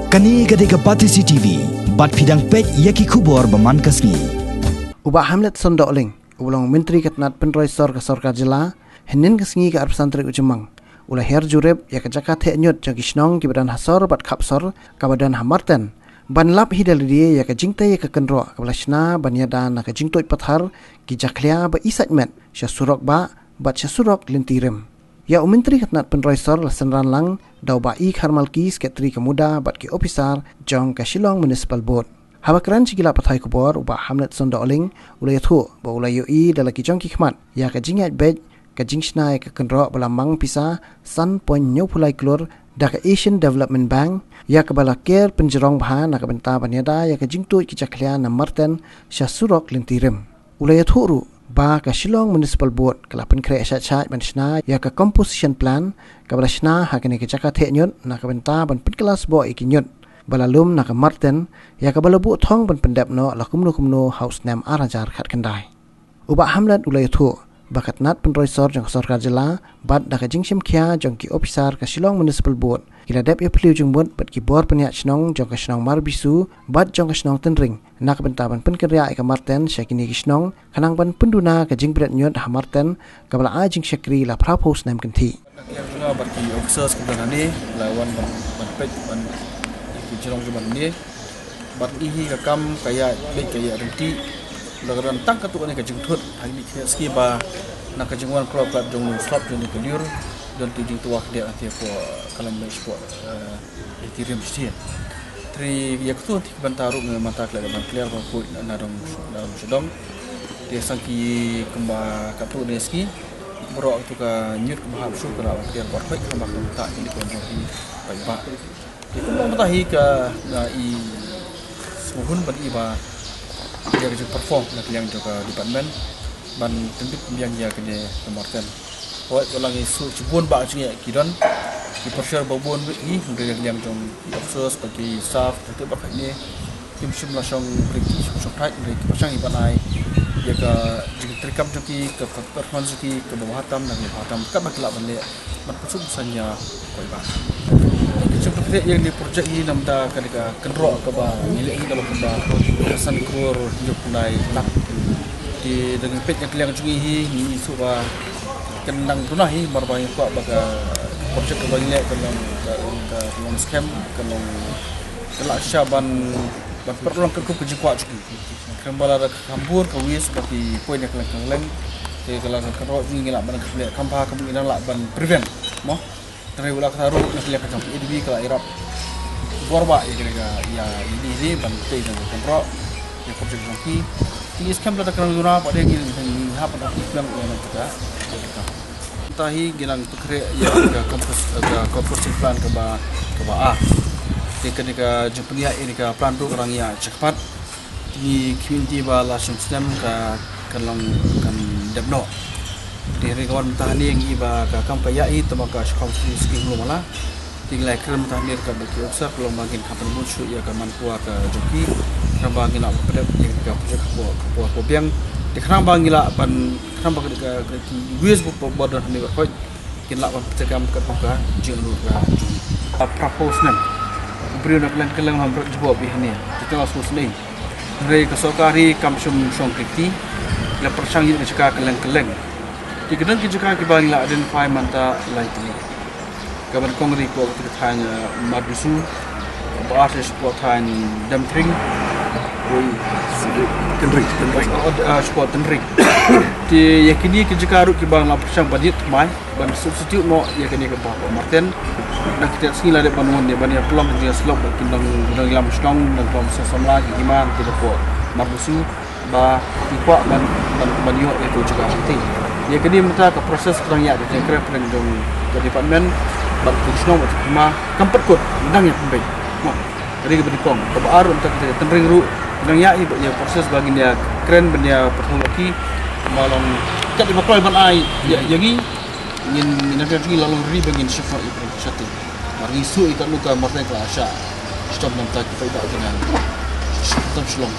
Kani gadega Pati CCTV, bat pidang pej yaki kubor baman kasni. Ubah Hamlet Sondokling, ulang Menteri Ketnat Penroisor ke Sorkar Jela, henin kesngi ke Arpsantri Ujemang. Ulah her jureb ya ke Jakarta nyut jagi snong ki badan hasor bat kapsor ke badan hamarten. Ban lap hidal dia ya ke jingte ya ke kenro ke belasna ban yadan ke jingtoit pathar ki jaklia ba isatmet sya surok ba bat sya surok lintirem. Ya Menteri Ketnat Penroisor lasan ranlang dau ba I Kharmalki Sekretari Kemuda bat ki ofisar jong ke Shillong Municipal Board. Habakran sigila pathai kubor ubah Hamlet Sondokling ulai thu ba ulai UI dalaki jong ki khmat ya ke jingat bej ke jingsnai ke kenro belamang pisa san point nyu pulai klur da ke Asian Development Bank ya ke balakir penjerong bahan nak benta banyada ya ke jingtu ki jaklia na marten sya surok lintirem. Ulai thu ru ba ke Shillong Municipal Board kala pen kre chat bansna ya ke composition plan ke balasna hakene ke Jakarta nyut nak benta ban pen kelas bo ikinyut balalum nak marten ya ke balabu thong ban pendap no la kumno house name arajar khat kendai. Ubah Hamlet ulai thu bakat nat penroisor jong Sorkar Jela bat da ka jingsim khia jong ki officer ka Shillong Municipal Board kila dep ya pliu jong bot bat ki bor penyak snong jong ka snong marbisu bat jong ka snong tenring nak bentaban penkerja ka marten syakini ki snong kanang ban penduna ka jingbret nyot ha marten ka bala a jing syakri la propose nam kenti yang juga bat ki officers kebetulan ni lawan ban pej ban ki jong ban ni bat ihi ka kam kaya baik kaya renti lagaran tang katu ni ka jingthut hari ni ski ba nak ka jingwan crop ka jong slot jong ka liur don tu jing tuak dia ati ko kalam mai sport Ethereum stia tri yak tu ti bantaru me mata kla ban clear ba ko na dong sedom dia sangki kemba katu ni ski bro tu ka nyut ka bahab su ka clear ba ko ka mak ta ni ko jong bai ba itu mata hi ka na I suhun ban I ba dia kerja perform nak yang juga department ban tentu yang dia kena kemarkan. Awak kalau isu cubun ba cie kidon di pressure babon ni dia yang jong officers bagi staff tentu bakat ni tim sim la song pergi song thai ni pasang iban ai dia ke terikam joki ke performance joki ke bawah tam dan hatam kat bakla ban le ban pusuk sanya koi ba. Seperti yang di projek ini namda kadika kenro ke ba milik ini dalam ba kesan krur hidup nai nak di dengan pet yang kalian cungi ni isu ba kenang tunah hi marbai ko baga projek ke banyak kalau scam kalau kelak syaban ban perluang ke jikwa cuki kembala kambur ke wis bagi poin yang kalian ke kalau kenro ni ngelak ban ke kampah kemungkinan lak ban prevent mo dari ulah taruh nak lihat macam ini kalau Arab borba ya kira ya ini bantai dan kontrol yang projek jangki ini skam pada kerana guna pada yang ini hap pada iklan yang kita tahi gilang tukre ya ke composting plan ke ba a ketika jempnia ini ke plan tu orang ya cepat di community ba la system ke long kan debno dari kawan mentahani yang iba ka kampaya itu maka sekolah ski belum malah tinggal kerem mentahani ka bagi usah kalau makin kapan muncul ya ka manpua ka joki kan bagi nak pada yang ka projek ko biang di kerang bagi lah ban kerang bagi ka wis border ni ko kin lah program ka buka jeng lu ka propose nem beri nak kelang ham jawab ini kita langsung ni dari kesokari kamsum song kriti la persang ni ka kelang di kedang kita kita la identify manta lightly kaban kongri ko kita tanya madusu bahasa sport tanya damtring oi kendring sport kendring di yakini kita karu kita la persang badit mai ban substitute no yakini ke bah marten nak kita sila de banun dia bania peluang dia slop kindang lam stong dan pom sesamla giman kita ko madusu ba ikwa ban banio itu juga penting. Ya kini mata ke proses kerang ya dengan kerap dengan dong ke department bagi snow macam cuma kampet kot dang yang pembek. Jadi ke berdikong ke baru untuk kita tenring ru dang ya proses bagi dia keren benda teknologi malam kat di bakal ban ai ya jadi ingin nak pergi lalu ri bagi syafar itu satu. Mari isu ikat luka martai kelasya stop nanti kita tidak dengan stop selong.